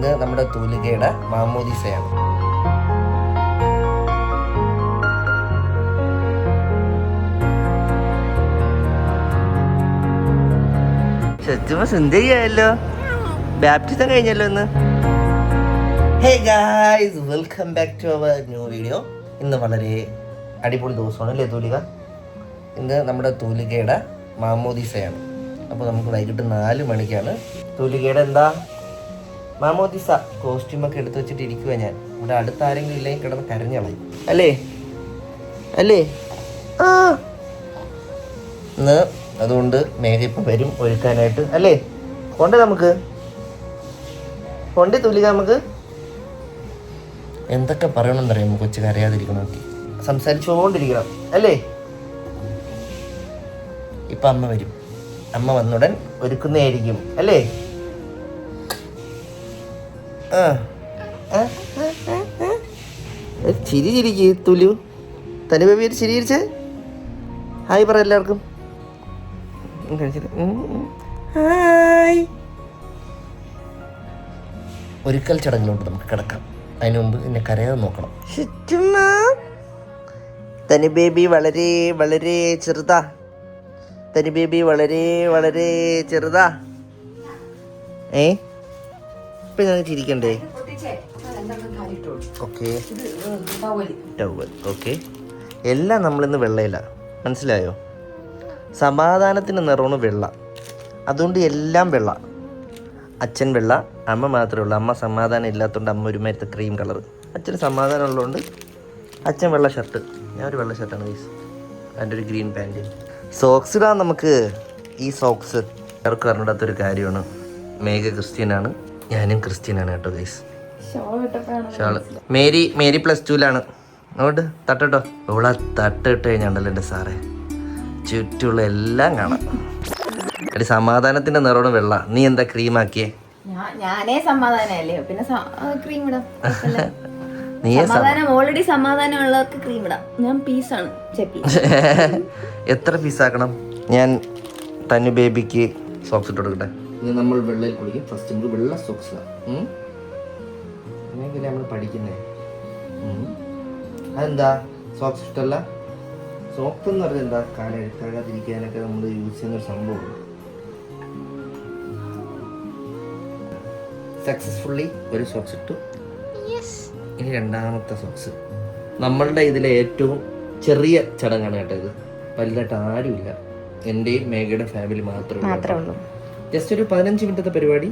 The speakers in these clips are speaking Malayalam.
ഇന്ന് നമ്മുടെ തൂലികയുടെ മാമോദിസയാണ്. ചുമ സുന്ദരിയായല്ലോ. ബാപ്റ്റിസം കഴിഞ്ഞല്ലോ ഇന്ന്. Hey guys, welcome back to our new video. ഇന്ന് വളരെ അടിപൊളി ദിവസമാണ് അല്ലേ തൂലിക? ഇന്ന് നമ്മുടെ തൂലികയുടെ മാമോദിസയാണ്. അപ്പോൾ നമുക്ക് വൈകിട്ട് 4 മണിക്കാണ് തൂലികയുടെ എന്താ മാമോദിസ. കോസ്റ്റ്യൂമൊക്കെ എടുത്ത് വെച്ചിട്ട് ഇരിക്കുക ഞാൻ. ഇവിടെ അടുത്ത് ആരെങ്കിലും ഇല്ലെങ്കിൽ കിടന്ന് കരഞ്ഞളയും അല്ലേ അല്ലേ? ആ ഇന്ന് അതുകൊണ്ട് മേഘ ഇപ്പം വരും ഒരുക്കാനായിട്ട് അല്ലേ? കൊണ്ടേ നമുക്ക് കൊണ്ടേ തൂലിക. നമുക്ക് എന്തൊക്കെ പറയണമെന്നറിയാം. കൊച്ചു കരയാതിരിക്കണം, സംസാരിച്ചുകൊണ്ടിരിക്കണം അല്ലേ? ഇപ്പം അമ്മ വരും. അമ്മ വന്നുടൻ ഒരുക്കുന്നതായിരിക്കും അല്ലേ? ചിരി ചിരിക്ക് തുലു. തനി ബേബി ഒരു ചിരി ചിരിച്ചേ. ഹായ് പറ എല്ലാവർക്കും. ഹായ്. ഒരുക്കൽ ചടങ്ങിലോട്ട് നമുക്ക് കിടക്കാം. അതിനു മുമ്പ് എന്നെ കരയാതെ നോക്കണം. തനി ബേബി വളരെ വളരെ ചെറുതാ. തനി ബേബി വളരെ വളരെ ചെറുതാ. ഇപ്പൊ ഞാൻ ചിരിക്കണ്ടേ? Okay towel. ഓക്കെ, എല്ലാം നമ്മളിന്ന് വെള്ളയില്ല, മനസ്സിലായോ? സമാധാനത്തിന് നിറമാണ് വെള്ള. അതുകൊണ്ട് എല്ലാം വെള്ള. അച്ഛൻ വെള്ള, അമ്മ മാത്രമേ ഉള്ളൂ. അമ്മ സമാധാനം ഇല്ലാത്തതുകൊണ്ട് അമ്മ ഒരുമാതിരത്തെ ക്രീം കളർ. അച്ഛന് സമാധാനം ഉള്ളതുകൊണ്ട് അച്ഛൻ വെള്ള ഷർട്ട്, ഞാൻ ഒരു വെള്ള ഷർട്ടാണ് ഗൈസ്. അതിൻ്റെ ഒരു ഗ്രീൻ പാൻറ്. സോക്സ് ഇടാൻ നമുക്ക്. ഈ സോക്സ് അവർക്ക് അറിഞ്ഞിടാത്തൊരു കാര്യമാണ്. മേഘ ക്രിസ്ത്യനാണ്, ഞാനും ക്രിസ്ത്യനാണ് കേട്ടോ ഗൈസ്. Shawl Mary +2-ലാണ്. അങ്ങോട്ട് തട്ടോ. ഓളാ തട്ടിട്ട് കഴിഞ്ഞാണ്ടല്ലോ എൻ്റെ സാറേ, ചുറ്റുള്ള എല്ലാം കാണാം. എടി സമാധാനത്തിന്റെ നിറമാണ് വെള്ള. നീ എന്താ ക്രീം ആക്കിയേ? ഞാനേ സമാധാനല്ലേ, പിന്നെ ക്രീം ഇടാം. നീ ഓൾറെഡി സമാധാനമുള്ളവർക്ക് ക്രീം ഇടാം. ഞാൻ പീസാണ്. എത്ര പീസാക്കണം? ഞാൻ തന്നു ബേബിക്ക് സോക്സ് ഇട്ട് കൊടുക്കട്ടെ. ഇനി നമ്മൾ വെള്ളയിൽ കുളിക്കും. ഫസ്റ്റ് നമുക്ക് വെള്ള സോക്സ്. അങ്ങനെയൊക്കെയല്ലേ നമ്മൾ പഠിക്കുന്നേ. അതെന്താ സോക്സ് ഇഷ്ടമല്ല? സോക്സ് എന്ന് പറഞ്ഞാൽ എന്താ? കഴുകാതിരിക്കാനൊക്കെ നമ്മൾ യൂസ് ചെയ്യുന്ന ഒരു സംഭവമാണ്. സക്സസ്ഫുള്ളി ഒരു സോക്സ് ഇട്ടു. ഇനി രണ്ടാമത്തെ സോക്സ്. നമ്മളുടെ ഇതിലെ ഏറ്റവും ചെറിയ ചടങ്ങാണ് കേട്ടോ ഇത്. വലുതായിട്ട് ആരുമില്ല, എൻ്റെയും മേഘയുടെ ഫാമിലി മാത്രമേ ഉള്ളൂ. ജസ്റ്റ് ഒരു 15 മിനിറ്റത്തെ പരിപാടി.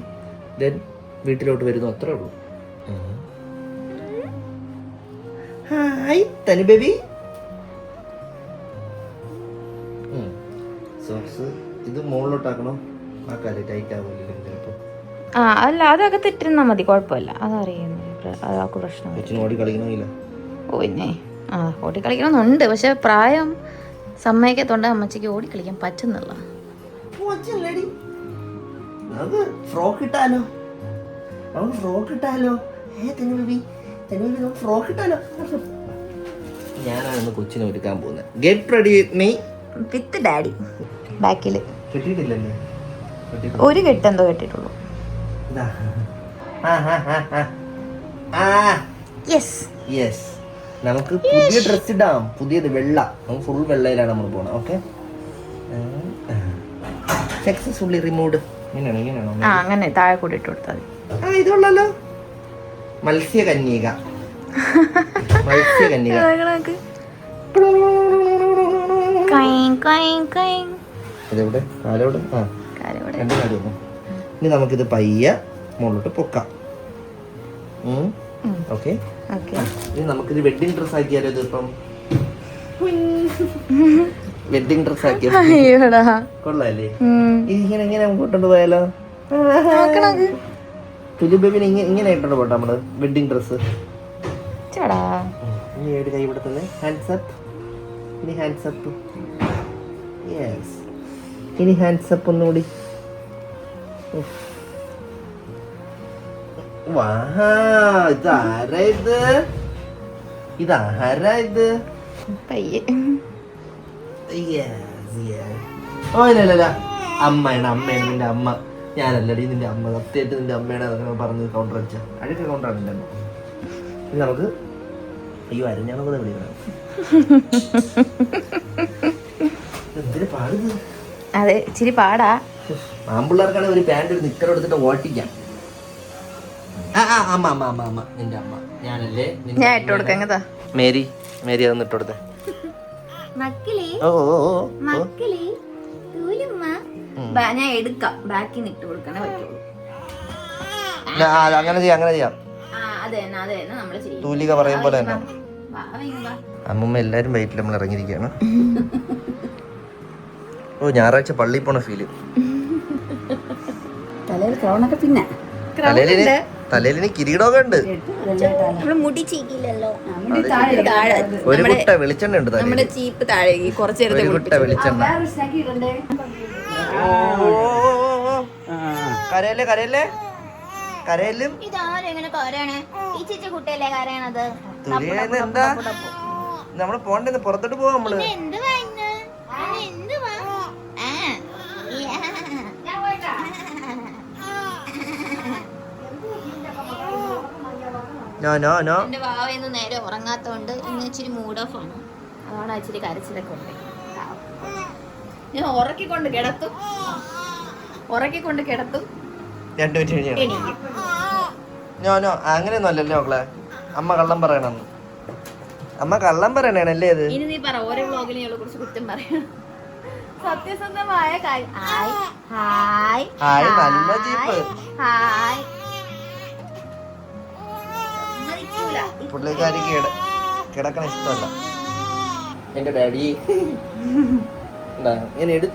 ദെൻ വീട്ടിലോട്ട് വരുന്നു, അത്രേ ഉള്ളൂ. ഹായ് തനു ബേബി. സോക്സ് ഇത് മുകളിലോട്ടാക്കണം. ആ കാര്യം ടൈറ്റ് ആവില്ല ചിലപ്പോൾ. അല്ല, അതൊക്കെ ഇട്ടിരുന്നാ മതി, കുഴപ്പമില്ല. അതറിയുന്നു, അതൊക്കെ പ്രശ്നം. ഓടി കളിക്കണമെന്നില്ല. പിന്നെ ഓടി കളിക്കണമെന്നുണ്ട്, പക്ഷെ പ്രായം സമ്മതിക്കത്തോണ്ട് അമ്മച്ചിക്ക് ഓടി കളിക്കാൻ പറ്റുന്നില്ല. ഫ്രോക്ക് ഇട്ടാലോ? നമുക്ക് ഫ്രോക്ക് ഇട്ടാലോ? ഫ്രോക്ക് ഇട്ടാലോ? ഞാനാണ് കൊച്ചിനെ ഒരുക്കാൻ പോകുന്നത്. Get ready with me with daddy. ബാക്കിൽ കെട്ടിയിട്ടില്ലല്ലേ? ഒരു കെട്ടെന്തോ കെട്ടിട്ടുള്ളൂ. യെസ്, നമുക്ക് പുതിയ ഡ്രസ് ഇടാം. പുതിയത് വെള്ള. നമുക്ക് ഫുൾ വെള്ളയിലാണ് നമ്മൾ പോകണം. Okay, successfully removed. ഇങ്ങനെയാണോ? അങ്ങനെ താഴെ കൂടി ഇട്ട് കൊടുത്താൽ മതി. ഇതുള്ളല്ലോ മത്സ്യകന്യക. ഇതെവിടെ? കാലോട്. രണ്ട് കാര്യം. ഇനി നമുക്കിത് പയ്യ മുകളിലോട്ട് പൊക്കാം. ഓക്കെ, ഇനി നമുക്കിത് വെഡിങ് ഡ്രസ് ആക്കിയാലോ? ഇതിപ്പം വെഡിങ് ഡ്രസ് ആക്കിയ കൊള്ളാല്ലേ? ഇങ്ങനെ കൊണ്ടു പോയാലോ? തുലു ബേബിനെ ഇങ്ങനെ ഇട്ടോണ്ട് പോട്ടെ നമ്മള് വെഡിങ് ഡ്രസ്. ഇനി ഒരു കൈ ഇവിടെ തന്നെ. Hands up. ഇനി ഹാൻഡ്സ് അപ്പ്. യെസ്, ഇനി ഹാൻഡ്സ് അപ്പ് ഒന്നുകൂടി. ഇതാരാ ഇത്? ഇതാരാ ഇത്? ഓ ഇല്ല, അമ്മയാണ് നിന്റെ അമ്മ. ഞാനല്ലടി നിന്റെ അമ്മ, സത്യമായിട്ട് നിന്റെ അമ്മയുടെ അതൊക്കെ പറഞ്ഞ് കൗണ്ടർ അടിച്ച അഴുക്ക കൗണ്ടറാണ് നിന്റെ അമ്മ. ഇനി നമുക്ക് അയ്യോ അരഞ്ഞാണോ വിളിക്കണം. എന്തിനു പാടുത്? അതെ ഇച്ചിരി പാടാ. ആമ്പിള്ളേർക്കാണ് ഒരു പാൻറ് ഒരു നിക്കർ എടുത്തിട്ട് ഓട്ടിക്കാം. അമ്മ അമ്മ അമ്മ അമ്മ നിന്റെ അമ്മ ഞാനല്ലേ. ഞാൻ ഇട്ട് കൊടുക്കാം. എങ്ങത്താ മേരി മേരി അതൊന്ന് ഇട്ട് കൊടുത്തേ. ഓ ഓ ഓ ഞാൻ എടുക്കാം. ബാക്കിൽ ഇട്ട് കൊടുക്കണേ പറ്റുള്ളൂ. അങ്ങനെ ചെയ്യാം, അങ്ങനെ ചെയ്യാം. തൂലിക പറയും പോലെ തന്നെ. അമ്മമ്മ എല്ലാരും വൈകിട്ട് നമ്മൾ ഇറങ്ങിയിരിക്കുകയാണ്. ഓ ഞായറാഴ്ച പള്ളിയിൽ പോണ ഫീല്. തലയിലിന് കിരീടമൊക്കെ ഉണ്ട്. ഒരു കുട്ട വെളിച്ചെണ്ണ ഉണ്ട്. ഒരു കുട്ട വെളിച്ചെണ്ണ. കരയല്ലേ കരയല്ലേ കരയലും. എന്താ നമ്മള് പോണ്ടേ? പുറത്തോട്ട് പോവാ നമ്മള്. എന്റെ വാവ ഇന്ന് നേരെ ഉറങ്ങാത്തോണ്ട് ഇന്ന് ഇച്ചിരി മൂഡ് ഓഫ് ആണ്. അതോടെ ഇച്ചിരി കരച്ചിലൊക്കെ ഉണ്ട്. ഞാൻ ഉറക്കിക്കൊണ്ട് കിടത്തും. അങ്ങനെയൊന്നും അല്ലല്ലോ മക്കളെ. അമ്മ കള്ളം പറയണെന്ന്. അമ്മ കള്ളം പറയണല്ലേ ഇത്? ഇനി നീ പറ, ഓരോ വ്ളോഗിലും ഇവളെ കുറിച്ച് കുറ്റം പറയണം. സത്യസന്ധമായ കാര്യം. നല്ല ജീപ്പ്. പുള്ളിക്കാരിക്ക് കിടക്കണ ഇഷ്ടമല്ല. എന്റെ ഡാഡി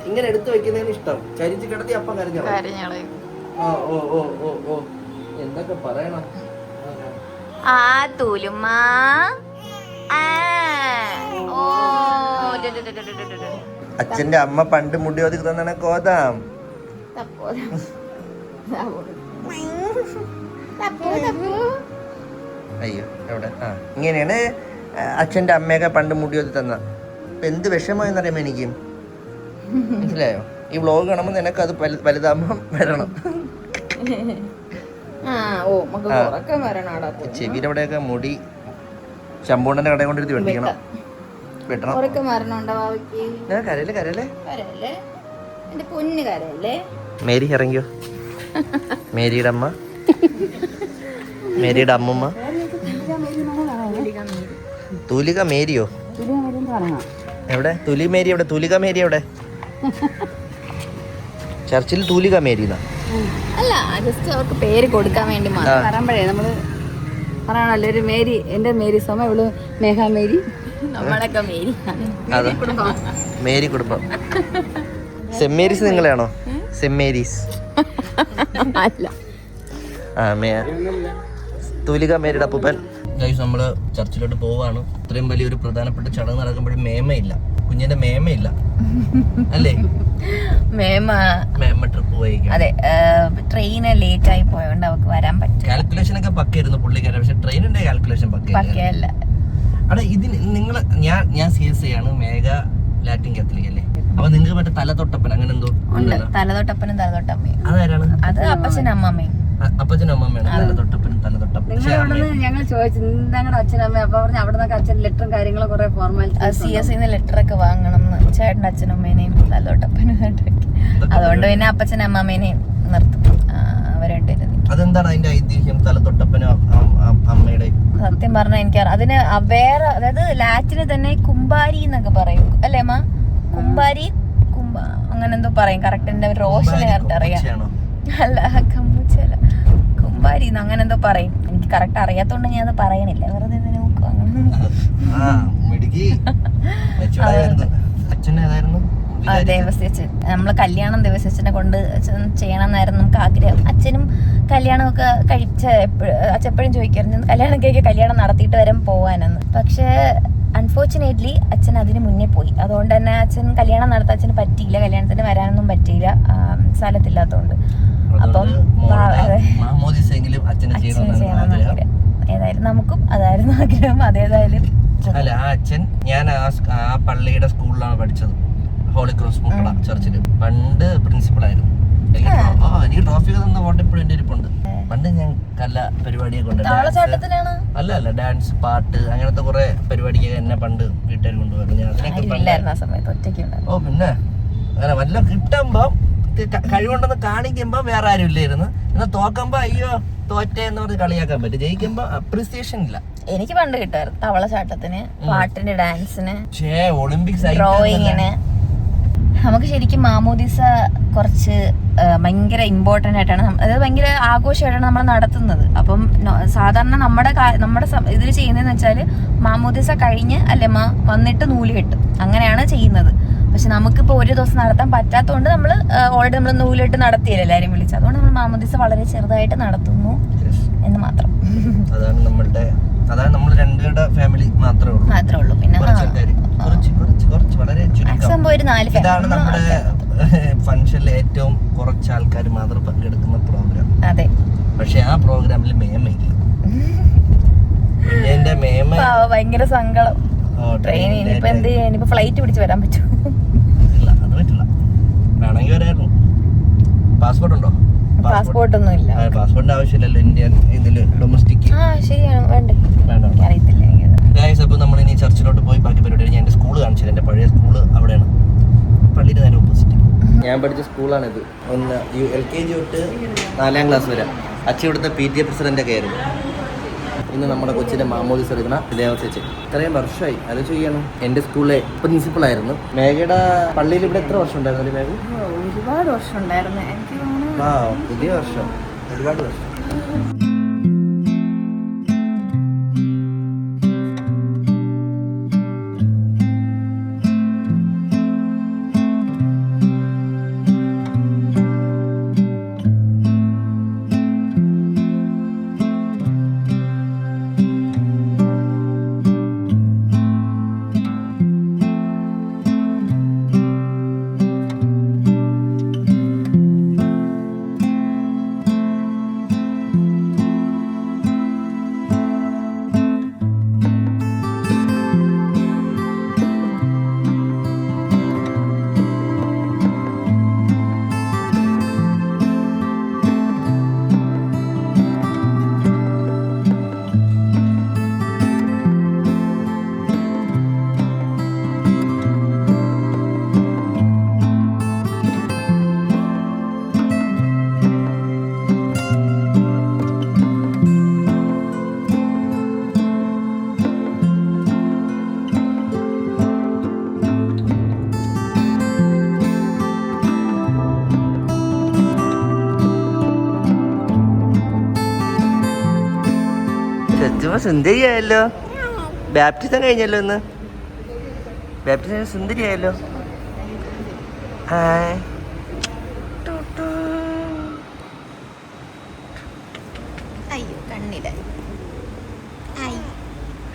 ഇങ്ങനെ എടുത്തു വെക്കുന്നതിന് ഇഷ്ടം. ചരിച്ച് കിടത്തി അപ്പം കരഞ്ഞോളൂ. എന്തൊക്കെ പറയണം. അച്ഛന്റെ അമ്മ പണ്ട് മുടി ഒതുക്കി തന്നാണ് കോതാം. അയ്യോ എവിടെ? ഇങ്ങനെയാണ് അച്ഛന്റെ അമ്മയൊക്കെ പണ്ട് മുടി ഒതുക്കി തന്ന. എന്ത് വിഷമമെന്നറിയാമോ എനിക്ക്? മനസ്സിലായോ? ഈ വ്ളോഗ് കാണുമ്പോൾ നിനക്ക് അത് വലുതാകുമ്പം വരണം. ചെവിയുടെ അവിടെയൊക്കെ മുടി ശമ്പൂണ്ടന്റെ കടയിൽ കൊണ്ടിരുത്തി വെട്ടിക്കണം. മേരി ഇറങ്ങിയോ? മേരിയുടെ അമ്മ, മേരിയുടെ അമ്മമ്മ. തൂലിക മേരിയോ? എവിടെ തുലി മേരി? എവിടെ തൂലിക മേരി? എവിടെ? ചർച്ചിൽ തൂലിക മേരി അല്ല, ജസ്റ്റ് അവർക്ക് പേര് കൊടുക്കാൻ വേണ്ടി പറയുമ്പോഴേ നമ്മള് പറയണല്ലോ ഒരു മേരി. എന്റെ മേരി സോമ, ഇവള് മേഘ മേരി, നമ്മളൊക്കെ മേരി. മേരി കുടുംബം. സെന്റ് മേരീസ് നിങ്ങളെയാണോ? സെന്റ് മേരീസ് അല്ല. തൂലിക മേരിയുടെ അപ്പൂപ്പൻ. നമ്മള് ചർച്ചിലോട്ട് പോവാണ്. ഇത്രയും വലിയൊരു പ്രധാനപ്പെട്ട ചടങ്ങ് നടക്കുമ്പോഴും മേമയില്ല, കുഞ്ഞിന്റെ മേമയില്ല അല്ലേ? മേമ ട്രിപ്പ് പോയിരിക്കും. അതെ, ട്രെയിന് ലേറ്റ് ആയി പോയോണ്ട് അവർക്ക് വരാൻ പറ്റും. കാൽക്കുലേഷൻ ഒക്കെ പക്കയായിരുന്നു പുള്ളിക്കാരൻ. പക്ഷെ ട്രെയിനിന്റെ കാൽക്കുലേഷൻ പക്കയല്ല. അവിടെ ഇതിന് നിങ്ങള് ഞാൻ CSI ആണ്, മേഘ ലാറ്റിൻ കാത്തലിക് അല്ലേ? അപ്പൊ നിങ്ങൾക്ക് മറ്റേ തലതൊട്ടപ്പൻ അങ്ങനെ എന്തോ തലതൊട്ടപ്പനും തലതൊട്ടമ്മയും. അതാരാണ്? അത് അപ്പച്ചനും അമ്മമ്മയും. അപ്പച്ചനും അമ്മമ്മയാണ് തലതൊട്ടപ്പനും തലതൊട്ടപ്പൻ. ഞങ്ങൾ ചോദിച്ചു ഞങ്ങളുടെ അച്ഛനമ്മ. അപ്പൊ പറഞ്ഞു അവിടെ നിന്നൊക്കെ അച്ഛൻ ലെറ്ററും കാര്യങ്ങളും കുറെ ഫോർമാലിറ്റി. CSI ലെറ്റർ ഒക്കെ വാങ്ങണം ചേട്ടൻ്റെ അച്ഛനമ്മേനെയും തലതൊട്ടപ്പനും. അതുകൊണ്ട് പിന്നെ അപ്പച്ചനും അമ്മമ്മേനെയും നിർത്തും. അവരുണ്ടായിരുന്നു. അതെന്താണ് അതിന്റെ ഐതിഹ്യം? തലതൊട്ടപ്പനും അമ്മയുടെ സത്യം പറഞ്ഞാൽ എനിക്ക് അതിന് വേറെ, അതായത് ലാറ്റിന് തന്നെ കുമ്പാരി എന്നൊക്കെ പറയും അല്ലേ അമ്മ? കുമ്പാരി അങ്ങനെ എന്തോ പറയും. കറക്റ്റ് എന്റെ റോഷന് കറക്റ്റ് അറിയാം. അല്ല, കമ്പൂച്ചല്ല, കുമ്പാരി അങ്ങനെ എന്തോ പറയും. എനിക്ക് കറക്റ്റ് അറിയാത്തോണ്ട് ഞാൻ അത് പറയണില്ല, വെറുതെ നോക്കും. ദേവസ്യച്ഛൻ, നമ്മള് കല്യാണം ദേവസ്യച്ഛനെ കൊണ്ട് ചെയ്യണമെന്നായിരുന്നു നമുക്ക് ആഗ്രഹം. അച്ഛനും കല്യാണമൊക്കെ കഴിച്ച അച്ഛൻ എപ്പോഴും ചോദിക്കായിരുന്നു കല്യാണം കഴിക്കുക, കല്യാണം നടത്തിയിട്ട് വരാൻ പോവാനെന്ന്. പക്ഷേ അൺഫോർച്ചുനേറ്റ്ലി അച്ഛൻ അതിന് മുന്നേ പോയി. അതുകൊണ്ട് തന്നെ അച്ഛൻ കല്യാണം നടത്താൻ അച്ഛന് പറ്റിയില്ല, കല്യാണത്തിന് വരാനൊന്നും പറ്റിയില്ല, സ്ഥലത്തില്ലാത്തതുകൊണ്ട്. അപ്പം ഏതായാലും നമുക്കും അതായിരുന്നു ആഗ്രഹം. അതേതായാലും അല്ല, ആ അച്ഛൻ ഞാൻ ആ പള്ളിയുടെ സ്കൂളിലാണ് പഠിച്ചത്, ഹോളി ക്രോസ് പൂക്കട ചർച്ചിൽ. പണ്ട് പ്രിൻസിപ്പൾ ആയിരുന്നു. എനിക്ക് ട്രോഫി തന്ന ഫോട്ടോ എപ്പോഴും എന്റെ ഇരിപ്പുണ്ട്. പണ്ട് ഞാൻ കല പരിപാടിയൊക്കെ ഉണ്ട്. അല്ല ഡാൻസ്, പാട്ട്, അങ്ങനത്തെ കുറെ പരിപാടിക്ക് എന്നെ പണ്ട് വീട്ടുകാർ കൊണ്ടുപോകും. ഞാൻ അതിനൊക്കെ ഓ പിന്നെ അങ്ങനെ വല്ല കിട്ടുമ്പോ കഴിവുണ്ടെന്ന് കാണിക്കുമ്പോ വേറെ ആരും ഇല്ലായിരുന്നു. എന്നാൽ തോക്കുമ്പോ അയ്യോ തോറ്റേ എന്ന് പറഞ്ഞ് കളിയാക്കാൻ പറ്റും. ജയിക്കുമ്പോ അപ്രീസിയേഷൻ ഇല്ല. എനിക്ക് പണ്ട് കിട്ടുമായിരുന്നു തവളച്ചാട്ടത്തിന്, പാട്ടിന്, ഡാൻസിന്, ഒളിമ്പിക്സ്, ഡ്രോയിങ്ങിന്. നമുക്ക് ശരിക്കും മാമോദിസ കുറച്ച് ഭയങ്കര ഇമ്പോർട്ടൻ്റ് ആയിട്ടാണ്, അതായത് ഭയങ്കര ആഘോഷമായിട്ടാണ് നമ്മൾ നടത്തുന്നത്. അപ്പം സാധാരണ നമ്മുടെ ഇതിൽ ചെയ്യുന്നതെന്ന് വെച്ചാൽ മാമോദിസ കഴിഞ്ഞ് അല്ലമ്മ വന്നിട്ട് നൂല് കെട്ടും, അങ്ങനെയാണ് ചെയ്യുന്നത്. പക്ഷെ നമുക്കിപ്പോൾ ഒരു ദിവസം നടത്താൻ പറ്റാത്തതുകൊണ്ട് നമ്മൾ ഓൾറെഡി നമ്മൾ നൂലിട്ട് നടത്തിയല്ലോ എല്ലാവരും വിളിച്ച്. അതുകൊണ്ട് നമ്മൾ മാമോദിസ വളരെ ചെറുതായിട്ട് നടത്തുന്നു എന്ന് മാത്രം. അതാണ് നമ്മൾ രണ്ടുപേരുടെ ഫാമിലി മാത്രമേ ഉള്ളൂ. പിന്നെ വളരെ ഇതാണ് നമ്മുടെ ഫംഗ്ഷനിൽ ഏറ്റവും കുറച്ച് ആൾക്കാർ മാത്രം പങ്കെടുക്കുന്ന പ്രോഗ്രാം. അതെ, പക്ഷെ ആ പ്രോഗ്രാമിൽ മേമയില്ല. എന്റെ മേമ ഭയങ്കര സങ്കടം. ട്രെയിൻ ഇനിയിപ്പോ എന്ത് ചെയ്യാൻ, ഇനിയിപ്പോ ഫ്ലൈറ്റ് പിടിച്ച് വരാൻ പറ്റും? ഇല്ല, അത് പറ്റില്ല. വേണമെങ്കിൽ വരായിരുന്നു. പാസ്പോർട്ട് ഉണ്ടോ? പാസ്പോർട്ട് ഒന്നും ഇല്ല. പാസ്പോർട്ടിന്റെ ആവശ്യമില്ലല്ലോ ഇന്ത്യൻ ഇതില് ഡൊമസ്റ്റിക്. ശരിയാണ്, വേണ്ട അറിയത്തില്ല. അപ്പൊ നമ്മൾ ഇനി ചർച്ചിലോട്ട് പോയി ബാക്കി പരിപാടി. ഞാൻ എന്റെ സ്കൂള് കാണിച്ചത്, എന്റെ പഴയ സ്കൂള് അവിടെയാണ്, പള്ളിയുടെ നേരെ ഓപ്പോസിറ്റ്. ഞാൻ പഠിച്ച സ്കൂളാണിത്. LKG തൊട്ട് 4ാം ക്ലാസ് വരെ. അച്ഛൻ ഇവിടുത്തെ PTA പ്രസിഡന്റൊക്കെ ആയിരുന്നു. ഇന്ന് നമ്മുടെ കൊച്ചിന്റെ മാമോദിസ എടുക്കണ ദേവസ്വച്ച്. ഇത്രയും വർഷമായി അത് ചെയ്യണം. എന്റെ സ്കൂളിലെ പ്രിൻസിപ്പളായിരുന്നു. മേഘയുടെ പള്ളിയിൽ ഇവിടെ എത്ര വർഷം ഉണ്ടായിരുന്നു മേഘ? ഒരുപാട് വർഷം ഉണ്ടായിരുന്നു. പുതിയ വർഷം, ഒരുപാട് വർഷം. സുന്ദരിയായല്ലോ. ബാപ്റ്റിസം കഴിഞ്ഞല്ലോ ഇന്ന്. ബാപ്റ്റിസം സുന്ദരിയായല്ലോ. ഹായ്. അയ്യോ കണ്ണില.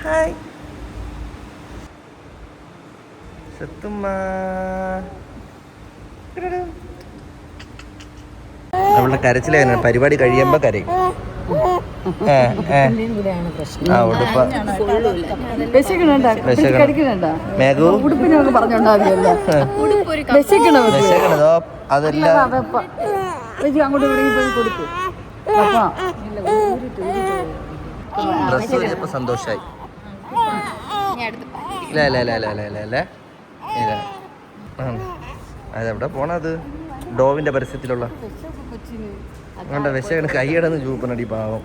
ഹായ് സത്തുമ്മ. അവളുടെ കരച്ചിലാണ്. പരിപാടി കഴിയുമ്പോ കരയും. സന്തോഷായി. അതെവിടെ പോണത്? ഡോവിന്റെ പരസ്യത്തിലുള്ള അതുകൊണ്ട് വിശകണ് കൈയിടന്ന് ചൂപ്പനടി പാവം.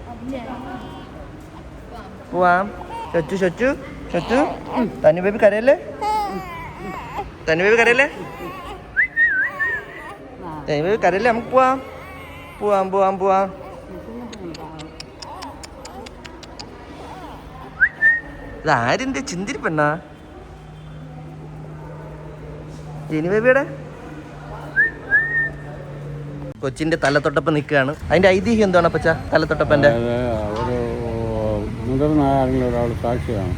പോവാം. ചൊച്ചു ചൊച്ചു ചൊച്ചു. തന്നു ബേബി കരയല്ലേ? തന്നു ബേബി കരയല്ലേ? തന്നു ബേബി കരയല്ലേ? നമുക്ക് പോവാം പോവാം പോവാം പോവാം. ഇതാരിന്റെ ചിന്തിരി പെണ്ണാ? ജെനി ബേബിയുടെ കൊച്ചിന്റെ തലത്തൊട്ടപ്പം നിൽക്കുകയാണ്. അതിന്റെ ഐതിഹ്യം എന്താണ് അപ്പച്ച തലത്തൊട്ടപ്പന്റെ? ഒരു മുതിർന്ന ആരെങ്കിലും ഒരാൾ സാക്ഷിയാണ്.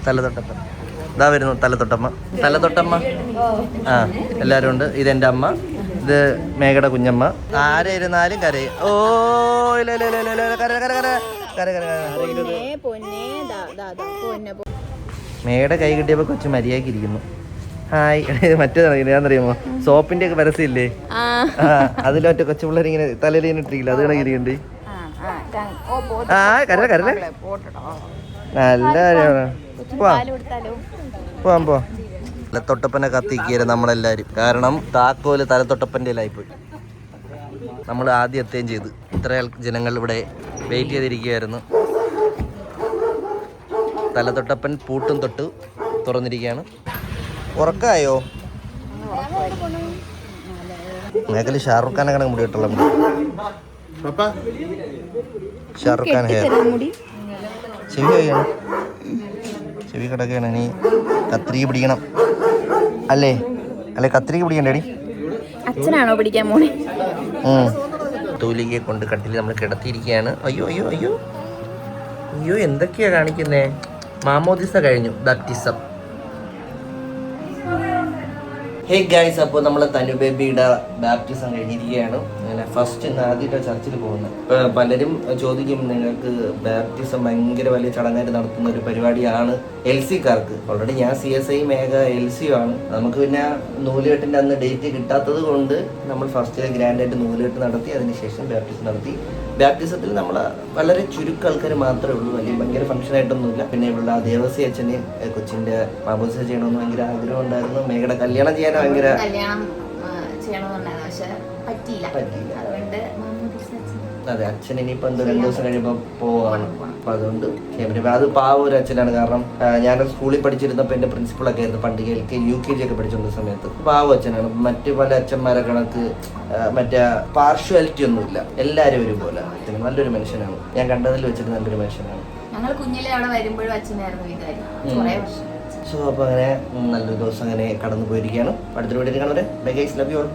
തലത്തൊട്ടപ്പൻ ഇതാ വരുന്നു. തലത്തൊട്ടമ്മ. തലത്തൊട്ടമ്മ എല്ലാരും ഉണ്ട്. ഇതെന്റെ അമ്മ, ഇത് മേഘയുടെ കുഞ്ഞമ്മ. ആരായിരുന്നാലും കരയും. ഓ ഇല്ല ഇല്ല ഇല്ല ഇല്ല കര കര കര കര കര. മേഘയുടെ കൈ കിട്ടിയപ്പോ കൊച്ചു മര്യാദയ്ക്ക് ഇരിക്കുന്നു. ഹായ്. മറ്റേതാണ് ഞാന്നറിയാമോ, സോപ്പിന്റെ ഒക്കെ പരസ്യമില്ലേ, അതിലൊറ്റ കൊച്ചു പിള്ളേർ ഇങ്ങനെ തലയിലിങ്ങനെ ഇട്ടിരിക്കില്ല, അത് കണക്കിരിക്കണ്ട്. ആ കരല കരല നല്ല പോവാം പോവാം. തലത്തൊട്ടപ്പനെ കത്തിക്കരുത് നമ്മളെല്ലാരും, കാരണം താക്കോല് തലത്തൊട്ടപ്പൻ്റെ കയ്യിലായിപ്പോയി. നമ്മൾ ആദ്യം എത്തുകയും ചെയ്തു. ഇത്ര ജനങ്ങൾ ഇവിടെ വെയിറ്റ് ചെയ്തിരിക്കുകയായിരുന്നു. തലത്തൊട്ടപ്പൻ പൂട്ടും തൊട്ട് തുറന്നിരിക്കുകയാണ്. ഉറക്കായോ? മേഖല ഷാറുഖ് ഖാനെ കണക്ക് മുടി കിട്ടുള്ള മുടി. ഷാറുഖ് ഖാൻ ഹെയർ. ചെവി കഴിയണം, ചെവി കിടക്കുകയാണ്. ഇനി കത്രിക പിടിക്കണം അല്ലേ? അല്ലെ കത്രിക പിടിക്കണ്ടേടി? അച്ഛനാണോ പിടിക്കാൻ പോണേ? തൂലികയെ കൊണ്ട് കട്ടിൽ നമ്മൾ കിടത്തിയിരിക്കുകയാണ്. അയ്യോ അയ്യോ അയ്യോ അയ്യോ, എന്തൊക്കെയാ കാണിക്കുന്നേ? മാമോദിസ കഴിഞ്ഞു, ബാപ്റ്റിസം. ഹേ ഗൈസ്, അപ്പോൾ നമ്മൾ തനു ബേബിയുടെ ബാപ്റ്റിസം കഴിഞ്ഞിരിക്കുകയാണ്. അങ്ങനെ ഫസ്റ്റ് ആദ്യമായിട്ട് ചർച്ചിൽ പോകുന്നത്. ഇപ്പോൾ പലരും ചോദിക്കും, നിങ്ങൾക്ക് ബാപ്റ്റിസം ഭയങ്കര വലിയ ചടങ്ങായിട്ട് നടത്തുന്ന ഒരു പരിപാടിയാണ് എൽ സിക്കാർക്ക്. ഓൾറെഡി ഞാൻ CSI, മേഘ LC ആണ്. നമുക്ക് പിന്നെ നൂലുകെട്ടിൻ്റെ അന്ന് ഡേറ്റ് കിട്ടാത്തത് കൊണ്ട് നമ്മൾ ഫസ്റ്റ് ഗ്രാൻഡായിട്ട് നൂലുകെട്ട് നടത്തി, അതിനുശേഷം ബാപ്റ്റിസം നടത്തി. ബാപ്റ്റിസത്തിൽ നമ്മൾ വളരെ ചുരുക്കം ആൾക്കാർ മാത്രമേ ഉള്ളൂ, വലിയ ഭയങ്കര ഫംഗ്ഷനായിട്ടൊന്നുമില്ല. പിന്നെ ഇവിടെ ദേവസി അച്ഛന് കൊച്ചിൻ്റെ മാമോദിസ ചെയ്യണമെന്ന് ഭയങ്കര ആഗ്രഹം ഉണ്ടായിരുന്നു. മേഘയുടെ കല്യാണം ചെയ്യാൻ ഭയങ്കര പറ്റിയില്ല. അതെ, അച്ഛൻ ഇനിയിപ്പോൾ എന്തോ 2 ദിവസം കഴിയുമ്പോൾ പോവാണ്. അപ്പം അതുകൊണ്ട് പിന്നെ അത് പാവ ഒരു അച്ഛനാണ്. കാരണം ഞാൻ സ്കൂളിൽ പഠിച്ചിരുന്നപ്പോൾ എൻ്റെ പ്രിൻസിപ്പളൊക്കെ ആയിരുന്നു പണ്ട് UKG ഒക്കെ പഠിച്ചിരുന്ന സമയത്ത്. പാവ അച്ഛനാണ്. മറ്റു പല അച്ഛന്മാരെ കണക്ക് മറ്റേ പാർഷ്വാലിറ്റി ഒന്നുമില്ല, എല്ലാവരും ഒരുപോലെ. അച്ഛൻ നല്ലൊരു മനുഷ്യനാണ്, ഞാൻ കണ്ടതിൽ വെച്ചിട്ട് നല്ലൊരു മനുഷ്യനാണ്. ഞങ്ങൾ കുഞ്ഞിലെ അവിടെ വരുമ്പോഴും അച്ഛനായിരുന്നു വികാരി. സോ അപ്പോൾ അങ്ങനെ നല്ലൊരു ദിവസം അങ്ങനെ കടന്നു പോയിരിക്കുകയാണ്. അടുത്തൊരു വീഡിയോ കാണുന്നവരെ bye guys, love you all.